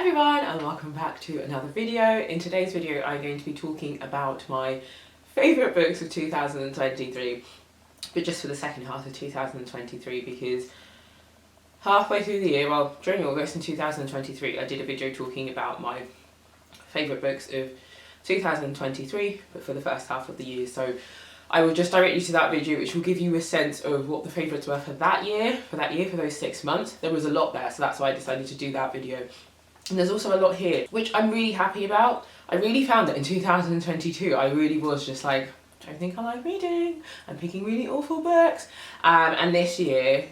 everyone, and welcome back to another video. In today's video I'm going to be talking about my favourite books of 2023, but just for the second half of 2023, because halfway through the year, well during August in 2023, I did a video talking about my favourite books of 2023, but for the first half of the year. So I will just direct you to that video, which will give you a sense of what the favourites were for that year, for those 6 months. There was a lot there, so that's why I decided to do that video. And there's also a lot here, which I'm really happy about. I really found that in 2022, I really was just like, I don't think I like reading. I'm picking really awful books. And last year,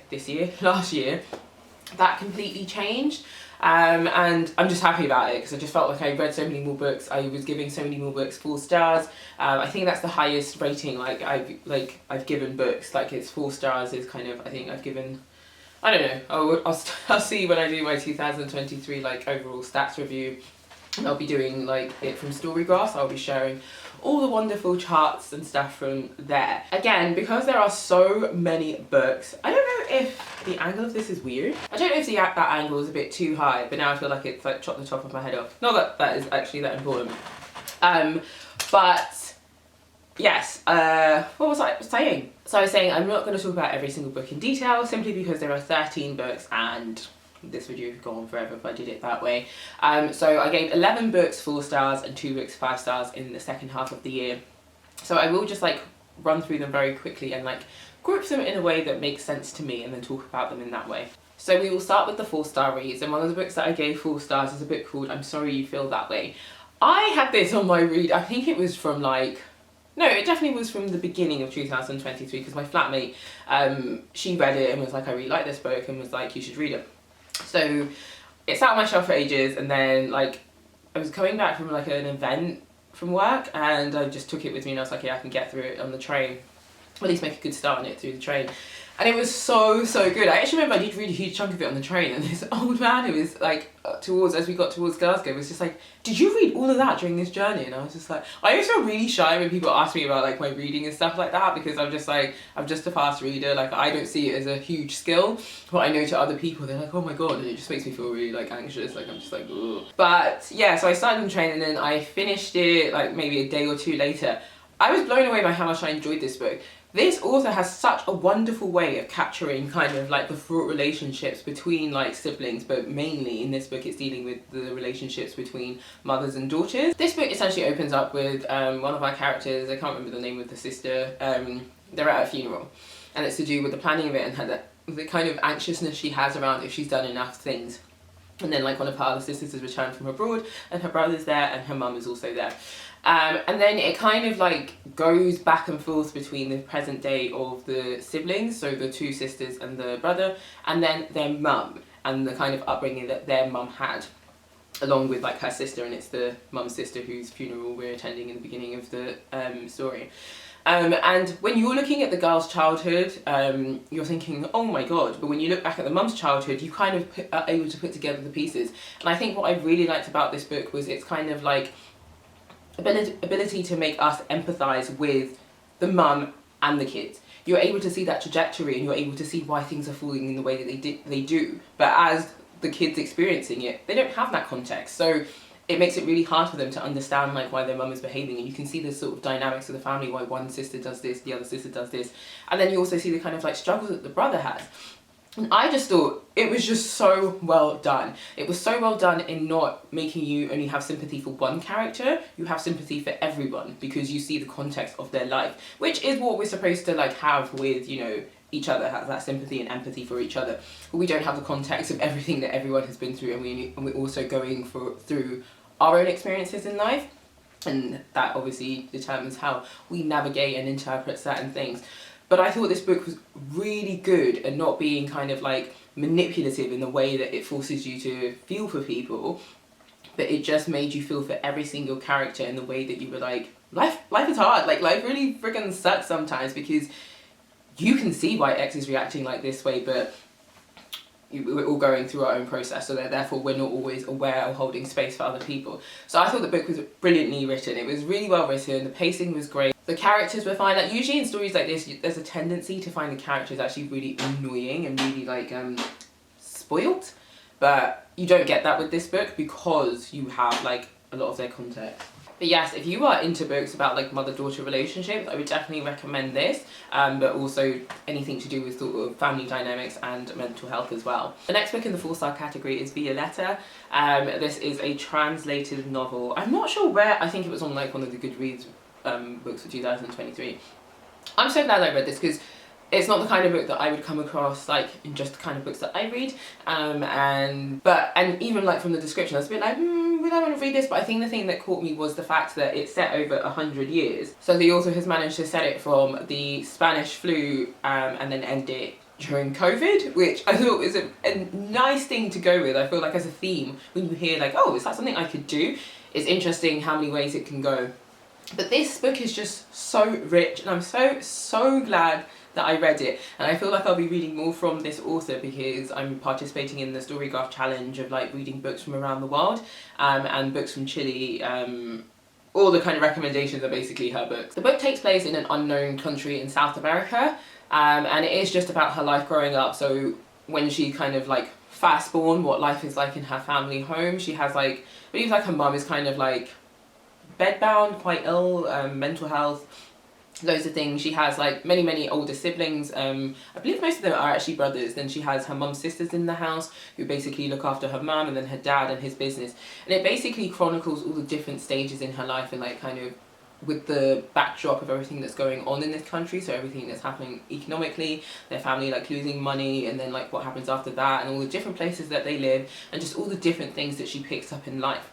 that completely changed. And I'm just happy about it because I just felt like I read so many more books. I was giving so many more books 4 stars. I think that's the highest rating I've given books. Like it's 4 stars is kind of, I think I've given, I don't know, I'll see when I do my 2023 like overall stats review. And I'll be doing like it from Storygraph. I'll be sharing all the wonderful charts and stuff from there. Again, because there are so many books, I don't know if the angle of this is weird. I don't know if that angle is a bit too high, but now I feel like it's like chopped the top of my head off. Not that that is actually that important. But yes, what was I saying? So I was saying I'm not going to talk about every single book in detail, simply because there are 13 books and this video would go on forever if I did it that way. So I gave 11 books 4 stars and 2 books 5 stars in the second half of the year. So I will just like run through them very quickly and like group them in a way that makes sense to me and then talk about them in that way. So we will start with the 4-star reads, and one of the books that I gave 4 stars is a book called I'm Sorry You Feel That Way. I had this on my read, I think it was from like, no, it definitely was from the beginning of 2023, because my flatmate, she read it and was like, I really like this book, and was like, you should read it. So it sat on my shelf for ages, and then like I was coming back from like an event from work, and I just took it with me, and I was like, yeah, I can get through it on the train, or at least make a good start on it through the train. And it was so good. I actually remember I did read a huge chunk of it on the train, and this old man who was like as we got towards Glasgow was just like, did you read all of that during this journey? And I was just like, I always feel really shy when people ask me about like my reading and stuff like that, because I'm just like, I'm just a fast reader. Like I don't see it as a huge skill, but I know to other people they're like, oh my god, and it just makes me feel really like anxious. Like I'm just like, ugh. But yeah, so I started on the train, and then I finished it like maybe a day or 2 later. I was blown away by how much I enjoyed this book. This author has such a wonderful way of capturing kind of like the fraught relationships between like siblings, but mainly in this book it's dealing with the relationships between mothers and daughters. This book essentially opens up with one of our characters, I can't remember the name of the sister, they're at a funeral, and it's to do with the planning of it and the kind of anxiousness she has around if she's done enough things. And then like one of her other sisters has returned from abroad, and her brother's there, and her mum is also there. And then it kind of like goes back and forth between the present day of the siblings, so the 2 sisters and the brother, and then their mum and the kind of upbringing that their mum had, along with like her sister, and it's the mum's sister whose funeral we're attending in the beginning of the story. And when you're looking at the girl's childhood, you're thinking, oh my god, but when you look back at the mum's childhood, you kind of are able to put together the pieces. And I think what I really liked about this book was its kind of like ability to make us empathise with the mum and the kids. You're able to see that trajectory, and you're able to see why things are falling in the way that they do. But as the kids experiencing it, they don't have that context. So it makes it really hard for them to understand like why their mum is behaving, and you can see the sort of dynamics of the family, why one sister does this, the other sister does this, and then you also see the kind of like struggles that the brother has. And I just thought it was just so well done. It was so well done in not making you only have sympathy for one character, you have sympathy for everyone, because you see the context of their life, which is what we're supposed to like have with, you know, each other, have that sympathy and empathy for each other. But we don't have the context of everything that everyone has been through, and we're also going through our own experiences in life, and that obviously determines how we navigate and interpret certain things. But I thought this book was really good at not being kind of like manipulative in the way that it forces you to feel for people, but it just made you feel for every single character in the way that you were like, life is hard, like life really freaking sucks sometimes, because you can see why X is reacting like this way, but we're all going through our own process, so that therefore we're not always aware of holding space for other people. So I thought the book was brilliantly written. It was really well written, the pacing was great, the characters were fine. Like usually in stories like this, there's a tendency to find the characters actually really annoying and really like spoilt. but you don't get that with this book because you have like a lot of their context. But yes, if you are into books about like mother-daughter relationships, I would definitely recommend this, but also anything to do with sort of family dynamics and mental health as well. The next book in the 4-star category is Lettera. This is a translated novel. I'm not sure where, I think it was on like one of the Goodreads books for 2023. I'm so glad I read this because it's not the kind of book that I would come across like in just the kind of books that I read, and even like from the description I was a bit like, would I want to read this? But I think the thing that caught me was the fact that it's set over 100 years. So the author has managed to set it from the Spanish flu and then end it during COVID, which I thought was a nice thing to go with. I feel like as a theme, when you hear like, oh, is that something I could do? It's interesting how many ways it can go. But this book is just so rich, and I'm so glad that I read it, and I feel like I'll be reading more from this author because I'm participating in the Storygraph challenge of like reading books from around the world, and books from Chile. All the kind of recommendations are basically her books. The book takes place in an unknown country in South America, and it is just about her life growing up. So when she kind of like fast born, what life is like in her family home. She has like, I believe like her mum is kind of like bedbound, quite ill, mental health, loads of things. She has like many older siblings. I believe most of them are actually brothers. Then she has her mum's sisters in the house who basically look after her mum, and then her dad and his business. And it basically chronicles all the different stages in her life and like kind of with the backdrop of everything that's going on in this country. So everything that's happening economically, their family like losing money, and then like what happens after that, and all the different places that they live, and just all the different things that she picks up in life.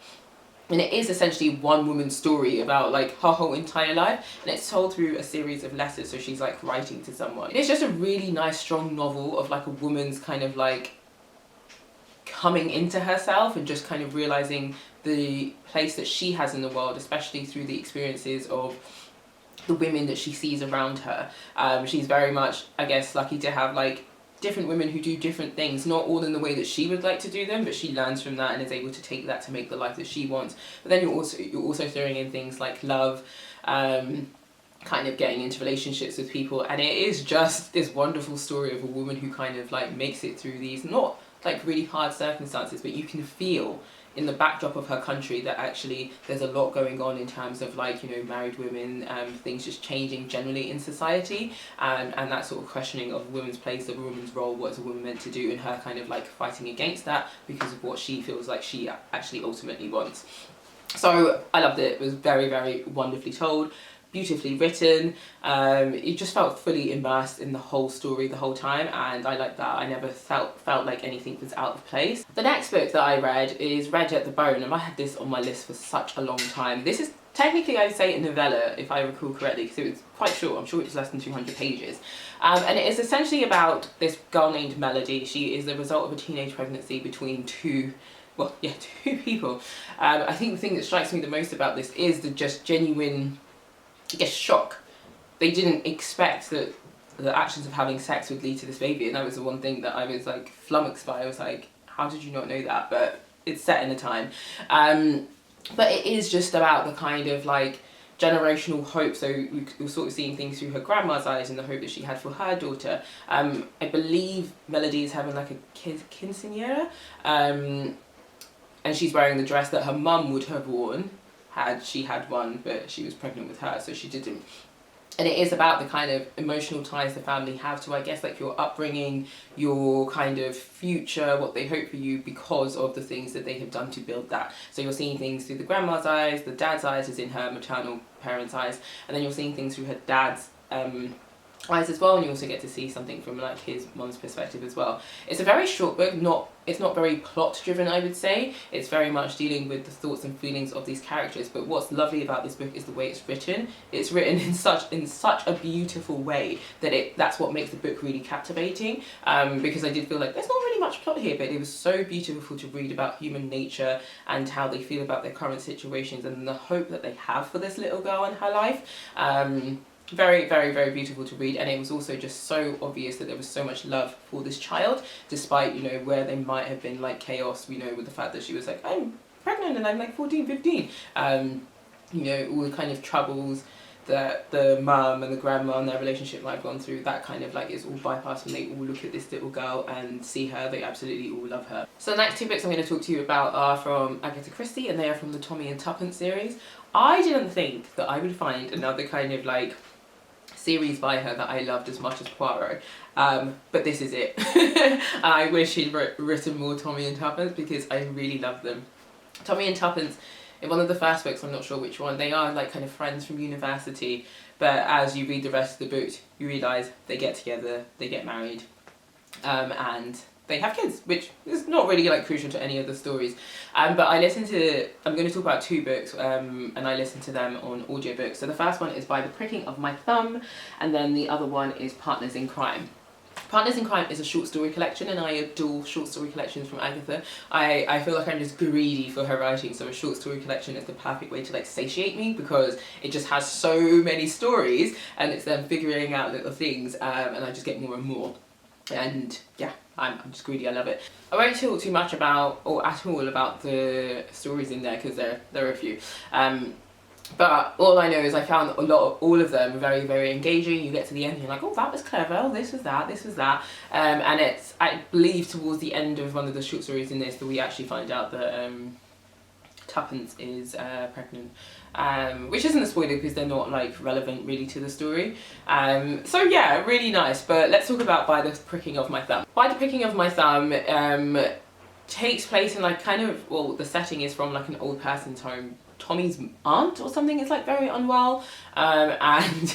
And it is essentially one woman's story about like her whole entire life, and it's told through a series of letters, so she's like writing to someone. It's just a really nice strong novel of like a woman's kind of like coming into herself and just kind of realizing the place that she has in the world, especially through the experiences of the women that she sees around her. She's very much, I guess, lucky to have like different women who do different things, not all in the way that she would like to do them, but she learns from that and is able to take that to make the life that she wants. But then you're also throwing in things like love, kind of getting into relationships with people, and it is just this wonderful story of a woman who kind of like makes it through these not like really hard circumstances, but you can feel in the backdrop of her country that actually there's a lot going on in terms of like, you know, married women, things just changing generally in society, and that sort of questioning of a woman's place, of a woman's role, what is a woman meant to do, and her kind of like fighting against that because of what she feels like she actually ultimately wants. So I loved it. It was very wonderfully told, beautifully written. You just felt fully immersed in the whole story the whole time, and I like that. I never felt like anything was out of place. The next book that I read is Ryland The Bone, and I had this on my list for such a long time. This is technically, I'd say, a novella, if I recall correctly, because it was quite short. I'm sure it's less than 200 pages. And it is essentially about this girl named Melody. She is the result of a teenage pregnancy between two people. I think the thing that strikes me the most about this is the just genuine, I guess, shock. They didn't expect that the actions of having sex would lead to this baby, and that was the one thing that I was like flummoxed by. I was like, how did you not know that? But it's set in a time. But it is just about the kind of like generational hope. So you're sort of seeing things through her grandma's eyes and the hope that she had for her daughter. I believe Melody is having like a quinceañera, and she's wearing the dress that her mum would have worn had she had one, but she was pregnant with her, so she didn't. And it is about the kind of emotional ties the family have to, I guess, like your upbringing, your kind of future, what they hope for you because of the things that they have done to build that. So you're seeing things through the grandma's eyes, the dad's eyes is in her maternal parents' eyes, and then you're seeing things through her dad's eyes as well, and you also get to see something from like his mum's perspective as well. It's a very short book, it's not very plot driven, I would say. It's very much dealing with the thoughts and feelings of these characters, but what's lovely about this book is the way it's written. It's written in such a beautiful way that that's what makes the book really captivating, because I did feel like there's not really much plot here, but it was so beautiful to read about human nature and how they feel about their current situations and the hope that they have for this little girl and her life. Very beautiful to read, and it was also just so obvious that there was so much love for this child, despite, you know, where they might have been like chaos, you know, with the fact that she was like, I'm pregnant and I'm like 14, 15. You know, all the kind of troubles that the mum and the grandma and their relationship might have gone through, that kind of like is all bypassed when they all look at this little girl and see her. They absolutely all love her. So the next two books I'm going to talk to you about are from Agatha Christie, and they are from the Tommy and Tuppence series. I didn't think that I would find another kind of like series by her that I loved as much as Poirot, but this is it. And I wish he'd written more Tommy and Tuppence because I really love them. Tommy and Tuppence, in one of the first books, I'm not sure which one, they are like kind of friends from university, but as you read the rest of the books you realise they get together, they get married, and they have kids, which is not really like crucial to any of the stories. But I'm going to talk about two books, and I listened to them on audiobooks. So the first one is By the Pricking of My Thumb, and then the other one is Partners in Crime. Partners in Crime is a short story collection, and I adore short story collections from Agatha. I feel like I'm just greedy for her writing, so a short story collection is the perfect way to like satiate me, because it just has so many stories and it's them figuring out little things, and I just get more and more. And yeah, I'm just greedy, I love it. I won't talk too much about, or at all about, the stories in there, because there are a few. But all I know is I found all of them very, very engaging. You get to the end and you're like, oh, that was clever, oh, this was that, this was that. And it's, I believe towards the end of one of the short stories in this that we actually find out that Tuppence is pregnant. Which isn't a spoiler because they're not like relevant really to the story. So yeah, really nice. But let's talk about By the Pricking of My Thumb. By the Pricking of My Thumb takes place in like kind of, well, the setting is from like an old person's home. Tommy's aunt or something is like very unwell, and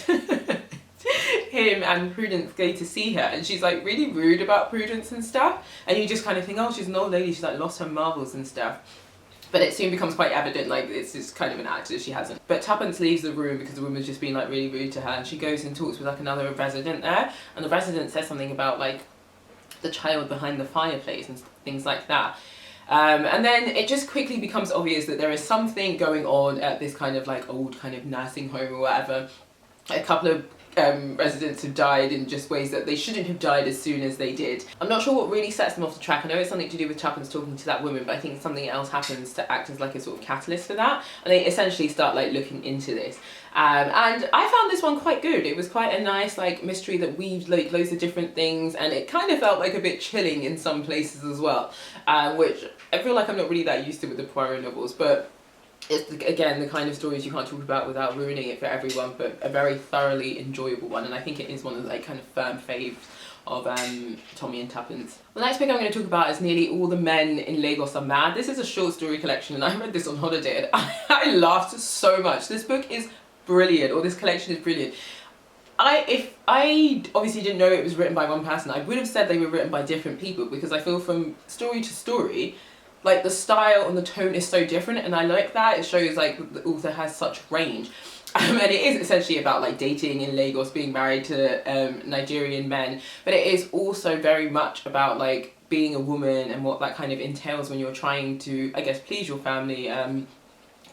him and Prudence go to see her, and she's like really rude about Prudence and stuff, and you just kind of think, oh, she's an old lady, she's like lost her marbles and stuff. But it soon becomes quite evident, like, it's just kind of an act that she hasn't. But Tuppence leaves the room because the woman's just been like really rude to her, and she goes and talks with like another resident there, and the resident says something about like the child behind the fireplace and things like that. And then it just quickly becomes obvious that there is something going on at this kind of like old kind of nursing home or whatever. A couple of residents have died in just ways that they shouldn't have died as soon as they did. I'm not sure what really sets them off the track. I know it's something to do with Tuppence talking to that woman, but I think something else happens to act as like a sort of catalyst for that, and they essentially start like looking into this. And I found this one quite good. It was quite a nice like mystery that weaved like loads of different things, and it kind of felt like a bit chilling in some places as well, which I feel like I'm not really that used to with the Poirot novels, but it's again the kind of stories you can't talk about without ruining it for everyone, but a very thoroughly enjoyable one, and I think it is one of the like kind of firm faves of Tommy and Tuppence. The next book I'm going to talk about is Nearly All the Men in Lagos Are Mad. This is a short story collection, and I read this on holiday and I laughed so much. This book is brilliant, or this collection is brilliant. If I obviously didn't know it was written by one person, I would have said they were written by different people, because I feel from story to story, like the style and the tone is so different, and I like that. It shows like the author has such range. And it is essentially about like dating in Lagos, being married to Nigerian men, but it is also very much about like being a woman and what that kind of entails when you're trying to, I guess, please your family,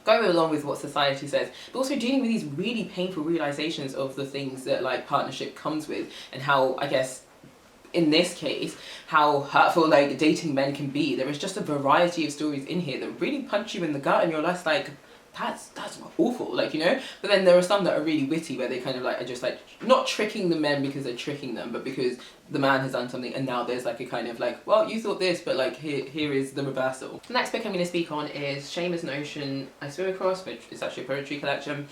go along with what society says, but also dealing with these really painful realizations of the things that like partnership comes with, and how, I guess, in this case, how hurtful like dating men can be. There is just a variety of stories in here that really punch you in the gut, and you're less like, that's awful, like, you know. But then there are some that are really witty, where they kind of like are just like not tricking the men because they're tricking them, but because the man has done something, and now there's like a kind of like, well, you thought this, but like here is the reversal. The next book I'm going to speak on is Shame is an Ocean I Swim Across, which is actually a poetry collection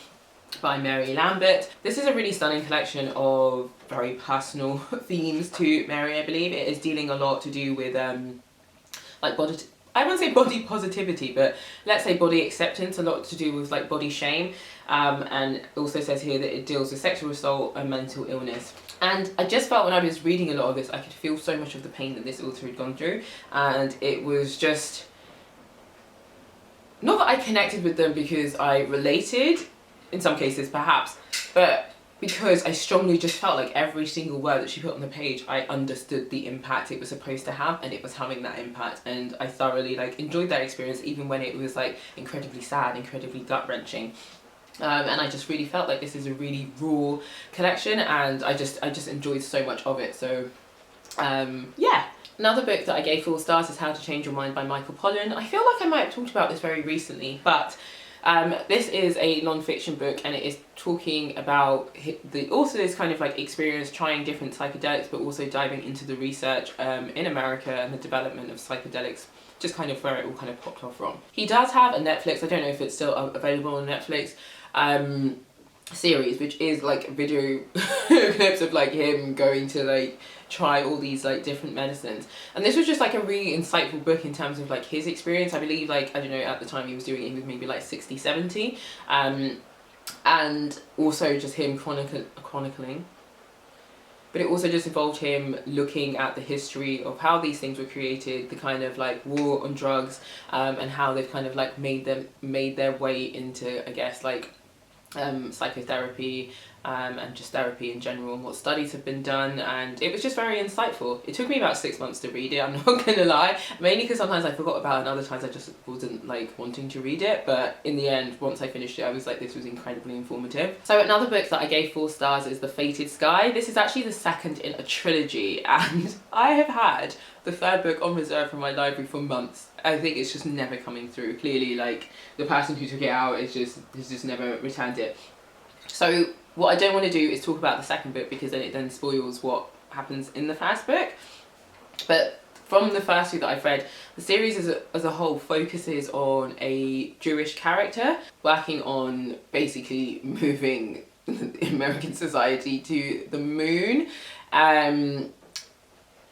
by Mary Lambert. This is a really stunning collection of very personal themes to Mary, I believe. It is dealing a lot to do with like body, I wouldn't say body positivity, but let's say body acceptance, a lot to do with like body shame, and it also says here that it deals with sexual assault and mental illness. And I just felt when I was reading a lot of this, I could feel so much of the pain that this author had gone through, and it was just, not that I connected with them because I related, in some cases perhaps, but because I strongly just felt like every single word that she put on the page, I understood the impact it was supposed to have, and it was having that impact, and I thoroughly like enjoyed that experience, even when it was like incredibly sad, incredibly gut-wrenching. And I just really felt like this is a really raw collection, and I just enjoyed so much of it. So yeah. Another book that I gave 4 stars is How to Change Your Mind by Michael Pollan. I feel like I might have talked about this very recently, but This is a non-fiction book, and it is talking about the author's kind of like experience trying different psychedelics, but also diving into the research in America and the development of psychedelics, just kind of where it all kind of popped off from. He does have a Netflix, I don't know if it's still available on Netflix, series, which is like video clips of like him going to like try all these like different medicines. And this was just like a really insightful book in terms of like his experience. I believe, like, I don't know, at the time he was doing it, he was maybe like 60, 70. And also just him chronicling. But it also just involved him looking at the history of how these things were created, the kind of like war on drugs, and how they've kind of like made their way into, I guess, like psychotherapy, and just therapy in general, and what studies have been done. And it was just very insightful. It took me about 6 months to read it, I'm not gonna lie, mainly because sometimes I forgot about it and other times I just wasn't like wanting to read it. But in the end, once I finished it, I was like, this was incredibly informative. So another book that I gave 4 stars is The Fated Sky. This is actually the second in a trilogy, and I have had the 3rd book on reserve from my library for months. I think it's just never coming through. Clearly, like, the person who took it out has just never returned it. So what I don't want to do is talk about the 2nd book, because then it then spoils what happens in the 1st book. But from the first 2 that I've read, the series as a whole focuses on a Jewish character working on basically moving American society to the moon.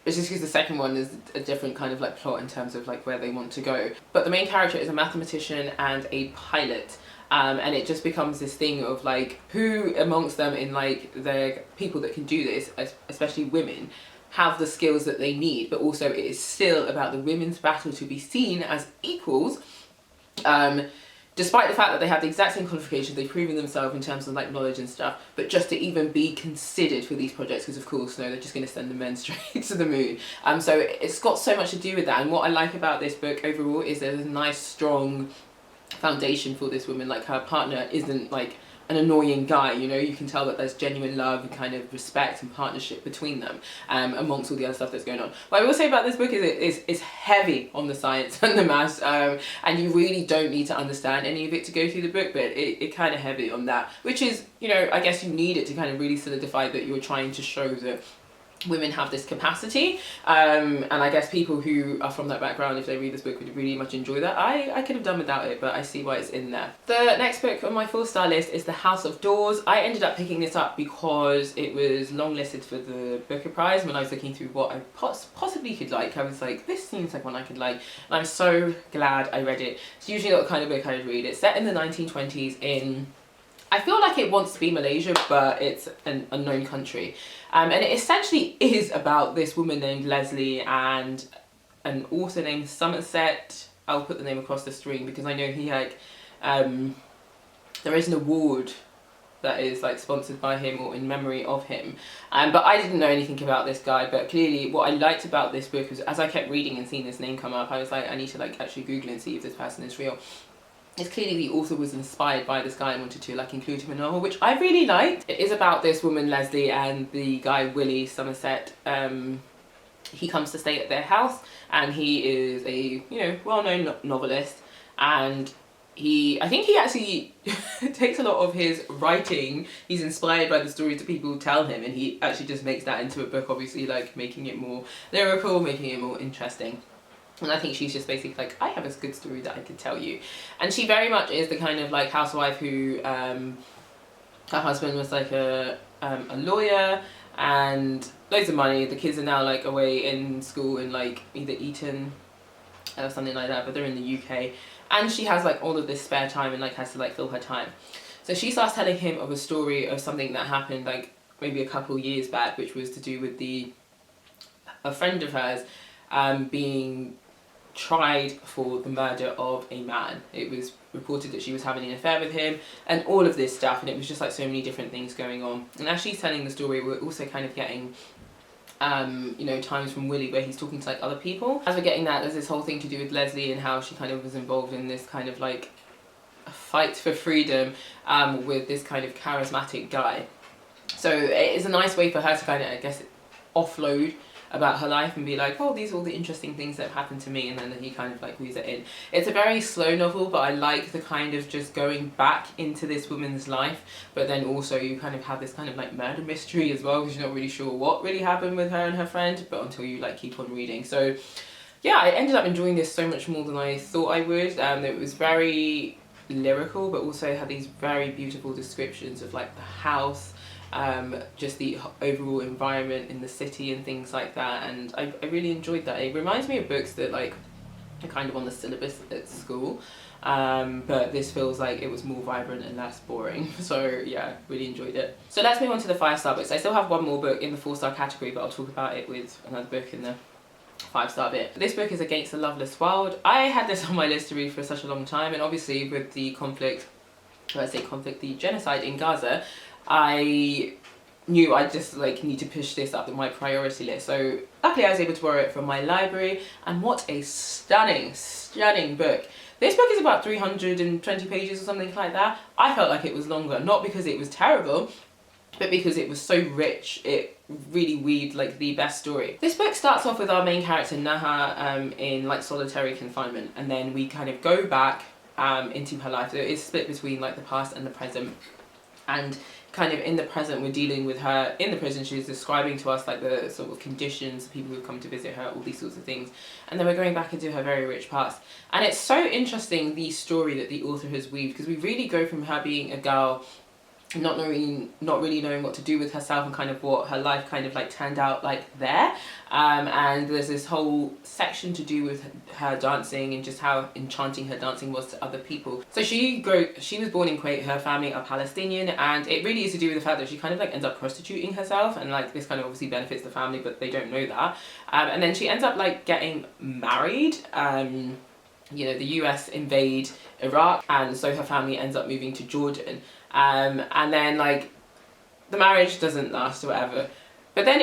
It's just because the 2nd one is a different kind of like plot in terms of like where they want to go. But the main character is a mathematician and a pilot. And it just becomes this thing of like, who amongst them in like the people that can do this, especially women, have the skills that they need. But also it is still about the women's battle to be seen as equals. Despite the fact that they have the exact same qualifications, they've proven themselves in terms of like knowledge and stuff, but just to even be considered for these projects, because of course, no, they're just going to send the men straight to the moon. So it's got so much to do with that. And what I like about this book overall is there's a nice, strong foundation for this woman. Like, her partner isn't like an annoying guy, you know, you can tell that there's genuine love and kind of respect and partnership between them, amongst all the other stuff that's going on. What I will say about this book is it's heavy on the science and the maths, and you really don't need to understand any of it to go through the book, but it kind of heavy on that, which is, you know, I guess you need it to kind of really solidify that you're trying to show that women have this capacity, and I guess people who are from that background, if they read this book, would really much enjoy that. I could have done without it, but I see why it's in there. The next book on my 4-star list is The House of Doors. I ended up picking this up because it was longlisted for the Booker Prize. When I was looking through what I possibly could like, I was like, this seems like one I could like, and I'm so glad I read it. It's usually not the kind of book I would read. It's set in the 1920s in, I feel like it wants to be Malaysia, but it's an unknown country. And it essentially is about this woman named Leslie and an author named Somerset. I'll put the name across the screen because I know he like, there is an award that is like sponsored by him or in memory of him. But I didn't know anything about this guy, but clearly what I liked about this book was, as I kept reading and seeing this name come up, I was like, I need to like actually Google and see if this person is real. It's clearly the author was inspired by this guy and wanted to like include him in a novel, which I really liked. It is about this woman Leslie and the guy Willie Somerset. He comes to stay at their house, and he is a, you know, well-known novelist, and I think he actually takes a lot of his writing, he's inspired by the stories that people tell him, and he actually just makes that into a book, obviously like making it more lyrical, making it more interesting. And I think she's just basically like, I have a good story that I could tell you. And she very much is the kind of like housewife who, her husband was like a lawyer and loads of money. The kids are now like away in school in like either Eton or something like that, but they're in the UK. And she has like all of this spare time and like has to like fill her time. So she starts telling him of a story of something that happened like maybe a couple years back, which was to do with a friend of hers being tried for the murder of a man. It was reported that she was having an affair with him and all of this stuff, and it was just like so many different things going on. And as she's telling the story, we're also kind of getting you know, times from Willie where he's talking to like other people. As we're getting that, there's this whole thing to do with Leslie and how she kind of was involved in this kind of like a fight for freedom with this kind of charismatic guy. So it is a nice way for her to kind of, I guess, offload about her life and be like, oh, these are all the interesting things that have happened to me, and then he kind of like weaves it in. It's a very slow novel, but I like the kind of just going back into this woman's life, but then also you kind of have this kind of like murder mystery as well, because you're not really sure what really happened with her and her friend, but until you like keep on reading. So yeah, I ended up enjoying this so much more than I thought I would. It was very lyrical, but also had these very beautiful descriptions of like the house, just the overall environment in the city and things like that, and I really enjoyed that. It reminds me of books that like are kind of on the syllabus at school, but this feels like it was more vibrant and less boring. So yeah, really enjoyed it. So let's move on to the 5-star books. I still have one more book in the 4-star category, but I'll talk about it with another book in the 5-star bit. This book is Against the Loveless World. I had this on my list to read for such a long time, and obviously with the conflict, the genocide in Gaza, I knew I just like need to push this up in my priority list. So luckily I was able to borrow it from my library, and what a stunning book. This book is about 320 pages or something like that. I felt like it was longer, not because it was terrible, but because it was so rich. It really weaved like the best story. This book starts off with our main character Naha in like solitary confinement, and then we kind of go back into her life. So it's split between like the past and the present, and kind of in the present we're dealing with her in the prison. She's describing to us like the sort of conditions, people who've come to visit her, all these sorts of things, and then we're going back into her very rich past. And it's so interesting, the story that the author has weaved, because we really go from her being a girl not really knowing what to do with herself, and kind of what her life kind of like turned out like there, and there's this whole section to do with her dancing and just how enchanting her dancing was to other people. So she was born in Kuwait, her family are Palestinian, and it really is to do with the fact that she kind of like ends up prostituting herself, and like this kind of obviously benefits the family, but they don't know that, and then she ends up like getting married. You know, the US invade Iraq, and so her family ends up moving to Jordan. And then like the marriage doesn't last or whatever, but then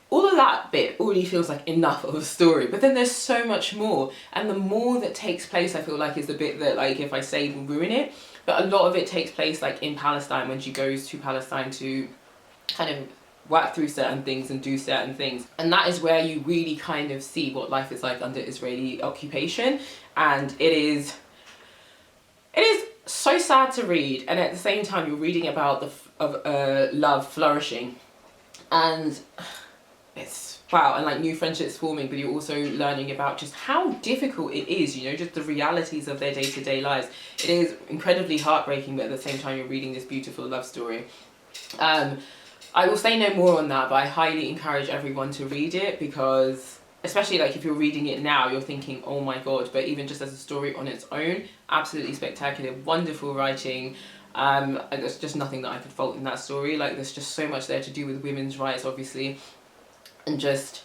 all of that bit already feels like enough of a story, but then there's so much more, and the more that takes place I feel like is the bit that like if I say will ruin it, but a lot of it takes place like in Palestine, when she goes to Palestine to kind of work through certain things and do certain things, and that is where you really kind of see what life is like under Israeli occupation. And it is so sad to read, and at the same time you're reading about love flourishing, and it's wow, and like new friendships forming, but you're also learning about just how difficult it is, you know, just the realities of their day-to-day lives. It is incredibly heartbreaking, but at the same time you're reading this beautiful love story. I will say no more on that, but I highly encourage everyone to read it, because especially like if you're reading it now, you're thinking, oh my god, but even just as a story on its own, absolutely spectacular, wonderful writing. There's just nothing that I could fault in that story. Like there's just so much there to do with women's rights, obviously, and just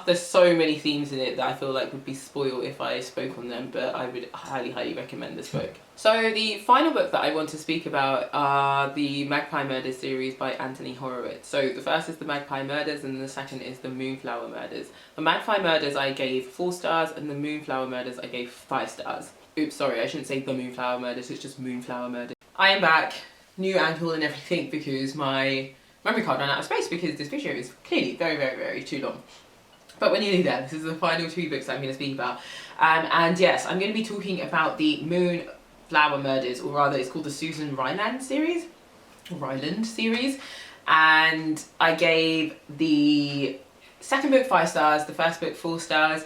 there's so many themes in it that I feel like would be spoiled if I spoke on them, but I would highly recommend this book. So the final book that I want to speak about are the Magpie Murders series by Anthony Horowitz. So the first is the Magpie Murders, and the second is the Moonflower Murders. The Magpie Murders I gave 4 stars, and the Moonflower Murders I gave 5 stars. Oops, sorry, I shouldn't say the Moonflower Murders, it's just Moonflower Murders. I am back, new angle and everything, because my memory card ran out of space, because this video is clearly very too long. But we're nearly there. This is the final 2 books that I'm going to speak about. And yes, I'm going to be talking about the Moonflower Murders, or rather it's called the Susan Ryland series. And I gave the second book 5 stars, the first book 4 stars.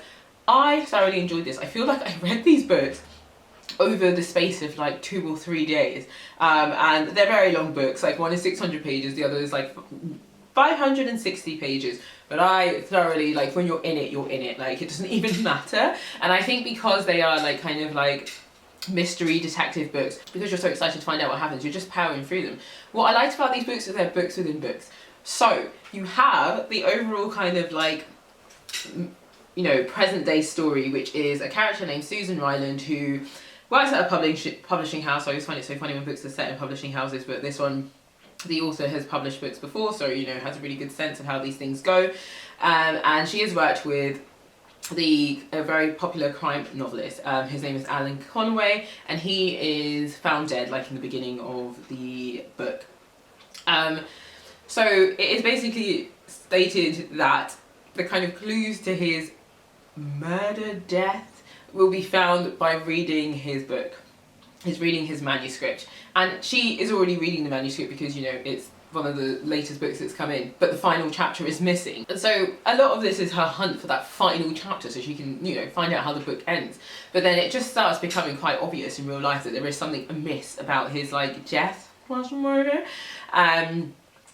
I thoroughly enjoyed this. I feel like I read these books over the space of like 2 or 3 days. And they're very long books. Like one is 600 pages, the other is like 560 pages. But I thoroughly, like, when you're in it, like, it doesn't even matter. And I think because they are, like, kind of, like, mystery detective books, because you're so excited to find out what happens, you're just powering through them. What I liked about these books is they're books within books. So, you have the overall kind of, like, you know, present-day story, which is a character named Susan Ryland, who works at a publishing house. I always find it so funny when books are set in publishing houses, but this one, the author has published books before, so you know, has a really good sense of how these things go, and she has worked with a very popular crime novelist. His name is Alan Conway, and he is found dead, like in the beginning of the book. So it is basically stated that the kind of clues to his murder, death, will be found by reading his book. He's reading his manuscript, and she is already reading the manuscript because, you know, it's one of the latest books that's come in, but the final chapter is missing. And so a lot of this is her hunt for that final chapter so she can, you know, find out how the book ends. But then it just starts becoming quite obvious in real life that there is something amiss about his, like, death / murder.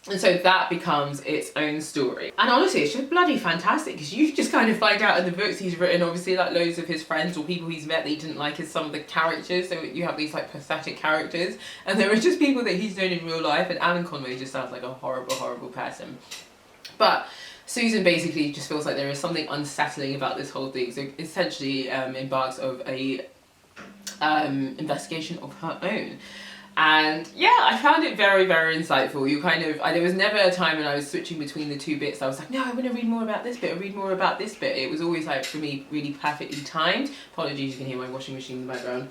And so that becomes its own story. And honestly, it's just bloody fantastic, because you just kind of find out in the books he's written, obviously, like, loads of his friends or people he's met that he didn't like as some of the characters. So you have these, like, pathetic characters, and there are just people that he's known in real life, and Alan Conway just sounds like a horrible, horrible person. But Susan basically just feels like there is something unsettling about this whole thing, so essentially embarks of a investigation of her own. And yeah, I found it very, very insightful. You kind of, there was never a time when I was switching between the two bits. I was like, no, I want to read more about this bit, or read more about this bit. It was always, like, for me, really perfectly timed. Apologies, you can hear my washing machine in the background.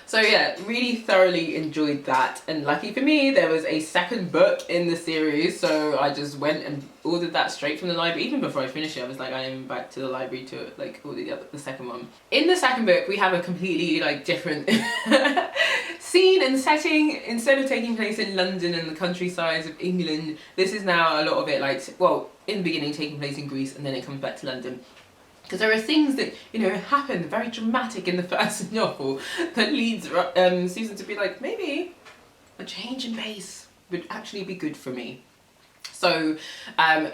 So yeah, really thoroughly enjoyed that, and lucky for me there was a second book in the series, so I just went and ordered that straight from the library. Even before I finished it, I was like, I am back to the library to, like, order the second one. In the second book we have a completely, like, different scene and setting. Instead of taking place in London and the countrysides of England, this is now a lot of it, like, well, in the beginning taking place in Greece, and then it comes back to London. Because there are things that, you know, happen very dramatic in the first novel that leads Susan to be like, maybe a change in pace would actually be good for me. So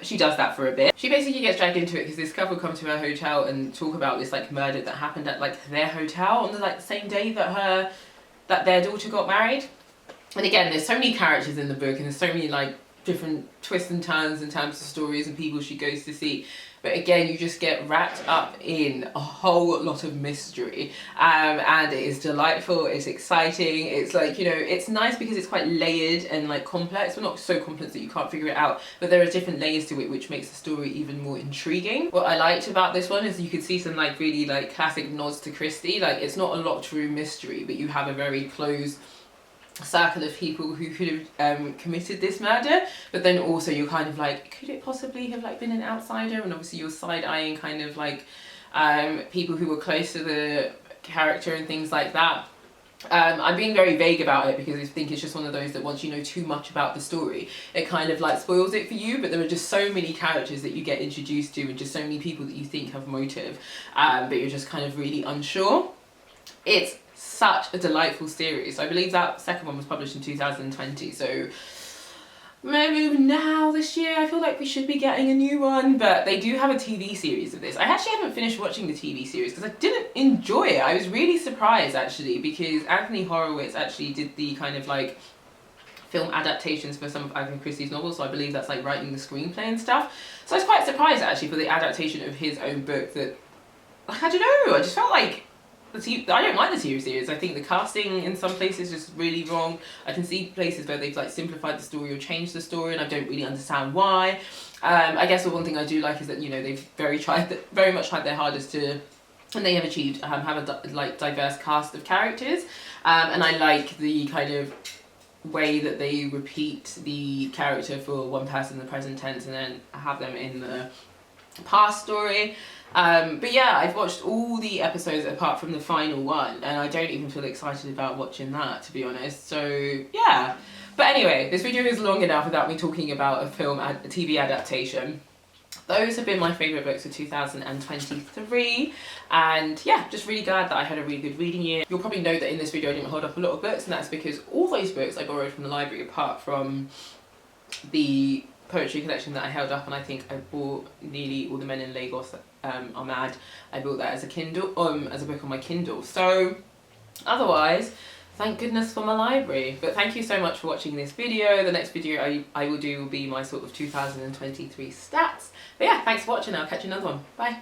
she does that for a bit. She basically gets dragged into it because this couple come to her hotel and talk about this, like, murder that happened at, like, their hotel on the, like, same day that their daughter got married. And again, there's so many characters in the book, and there's so many, like, different twists and turns in terms of stories and people she goes to see. But again, you just get wrapped up in a whole lot of mystery, and it is delightful, it's exciting, it's like, you know, it's nice because it's quite layered and, like, complex, but not so complex that you can't figure it out, but there are different layers to it which makes the story even more intriguing. What I liked about this one is you could see some, like, really, like, classic nods to Christie. Like, it's not a locked room mystery, but you have a very close circle of people who could have committed this murder, but then also you're kind of like, could it possibly have, like, been an outsider? And obviously you're side-eyeing kind of, like, people who were close to the character and things like that. I'm being very vague about it because I think it's just one of those that once you know too much about the story, it kind of, like, spoils it for you. But there are just so many characters that you get introduced to, and just so many people that you think have motive, but you're just kind of really unsure. It's such a delightful series. I believe that second one was published in 2020, so maybe now this year I feel like we should be getting a new one. But they do have a TV series of this. I actually haven't finished watching the TV series because I didn't enjoy it. I was really surprised, actually, because Anthony Horowitz actually did the kind of, like, film adaptations for some of Agatha Christie's novels, so I believe that's, like, writing the screenplay and stuff. So I was quite surprised, actually, for the adaptation of his own book that, like, I don't know, I just felt like I don't like the TV series. I think the casting in some places is just really wrong. I can see places where they've, like, simplified the story or changed the story, and I don't really understand why. I guess the one thing I do like is that, you know, they've very much tried their hardest to, and they have achieved, have a, like, diverse cast of characters. And I like the kind of way that they repeat the character for one person in the present tense and then have them in the past story. But yeah, I've watched all the episodes apart from the final one, and I don't even feel excited about watching that, to be honest. So yeah, but anyway, this video is long enough without me talking about a TV adaptation. Those have been my favourite books of 2023, and yeah, just really glad that I had a really good reading year. You'll probably know that in this video I didn't hold up a lot of books, and that's because all those books I borrowed from the library, apart from the poetry collection that I held up, and I think I bought nearly All the Men in Lagos Are Mad. I bought that as a Kindle, as a book on my Kindle. So otherwise, thank goodness for my library. But thank you so much for watching this video. The next video I will do will be my sort of 2023 stats. But yeah, thanks for watching. I'll catch you in another one. Bye.